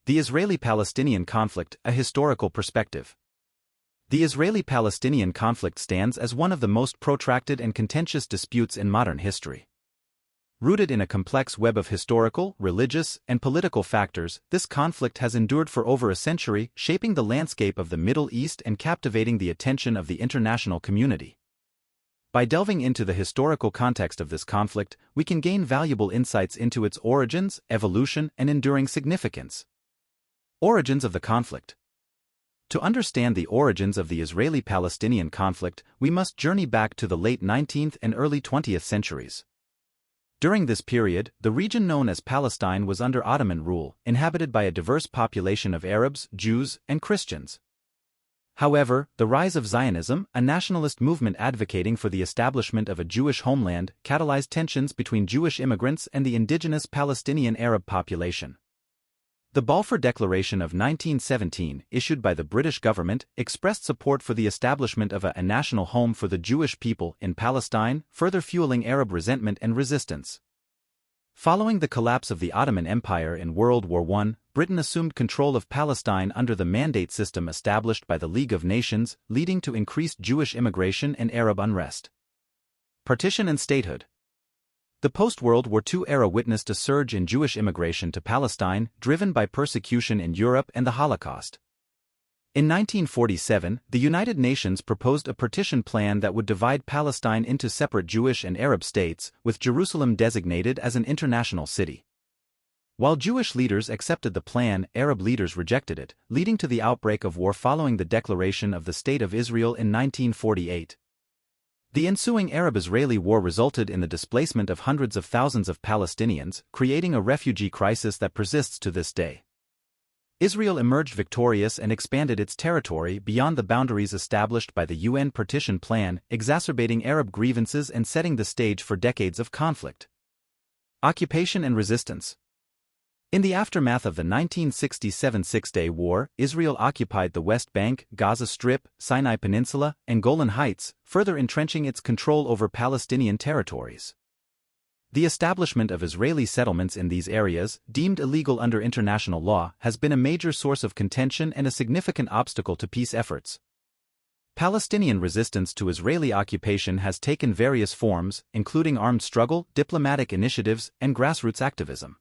The Israeli-Palestinian conflict, a historical perspective. The Israeli-Palestinian conflict stands as one of the most protracted and contentious disputes in modern history. Rooted in a complex web of historical, religious, and political factors, this conflict has endured for over a century, shaping the landscape of the Middle East and captivating the attention of the international community. By delving into the historical context of this conflict, we can gain valuable insights into its origins, evolution, and enduring significance. Origins of the conflict. To understand the origins of the Israeli-Palestinian conflict, we must journey back to the late 19th and early 20th centuries. During this period, the region known as Palestine was under Ottoman rule, inhabited by a diverse population of Arabs, Jews, and Christians. However, the rise of Zionism, a nationalist movement advocating for the establishment of a Jewish homeland, catalyzed tensions between Jewish immigrants and the indigenous Palestinian Arab population. The Balfour Declaration of 1917, issued by the British government, expressed support for the establishment of a national home for the Jewish people in Palestine, further fueling Arab resentment and resistance. Following the collapse of the Ottoman Empire in World War I, Britain assumed control of Palestine under the mandate system established by the League of Nations, leading to increased Jewish immigration and Arab unrest. Partition and statehood. The post-World War II era witnessed a surge in Jewish immigration to Palestine, driven by persecution in Europe and the Holocaust. In 1947, the United Nations proposed a partition plan that would divide Palestine into separate Jewish and Arab states, with Jerusalem designated as an international city. While Jewish leaders accepted the plan, Arab leaders rejected it, leading to the outbreak of war following the declaration of the State of Israel in 1948. The ensuing Arab-Israeli war resulted in the displacement of hundreds of thousands of Palestinians, creating a refugee crisis that persists to this day. Israel emerged victorious and expanded its territory beyond the boundaries established by the UN partition plan, exacerbating Arab grievances and setting the stage for decades of conflict. Occupation and resistance. In the aftermath of the 1967 Six-Day War, Israel occupied the West Bank, Gaza Strip, Sinai Peninsula, and Golan Heights, further entrenching its control over Palestinian territories. The establishment of Israeli settlements in these areas, deemed illegal under international law, has been a major source of contention and a significant obstacle to peace efforts. Palestinian resistance to Israeli occupation has taken various forms, including armed struggle, diplomatic initiatives, and grassroots activism.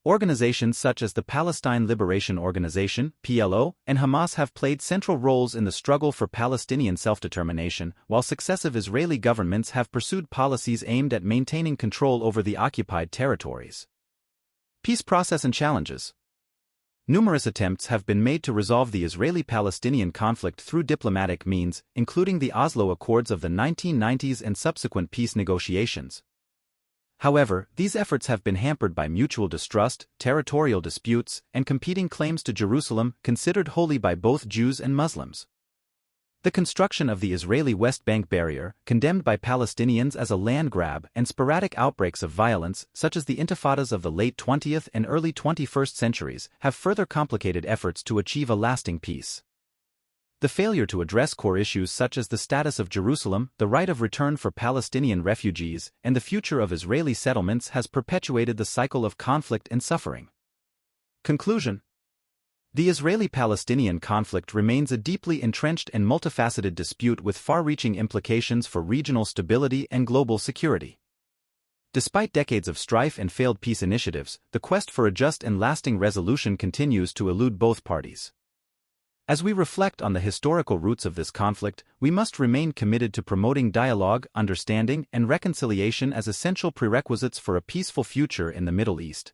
Organizations such as the Palestine Liberation Organization (PLO) and Hamas have played central roles in the struggle for Palestinian self-determination, while successive Israeli governments have pursued policies aimed at maintaining control over the occupied territories. Peace process and challenges. Numerous attempts have been made to resolve the Israeli-Palestinian conflict through diplomatic means, including the Oslo Accords of the 1990s and subsequent peace negotiations. However, these efforts have been hampered by mutual distrust, territorial disputes, and competing claims to Jerusalem, considered holy by both Jews and Muslims. The construction of the Israeli West Bank barrier, condemned by Palestinians as a land grab, and sporadic outbreaks of violence, such as the intifadas of the late 20th and early 21st centuries, have further complicated efforts to achieve a lasting peace. The failure to address core issues such as the status of Jerusalem, the right of return for Palestinian refugees, and the future of Israeli settlements has perpetuated the cycle of conflict and suffering. Conclusion. The Israeli-Palestinian conflict remains a deeply entrenched and multifaceted dispute with far-reaching implications for regional stability and global security. Despite decades of strife and failed peace initiatives, the quest for a just and lasting resolution continues to elude both parties. As we reflect on the historical roots of this conflict, we must remain committed to promoting dialogue, understanding, and reconciliation as essential prerequisites for a peaceful future in the Middle East.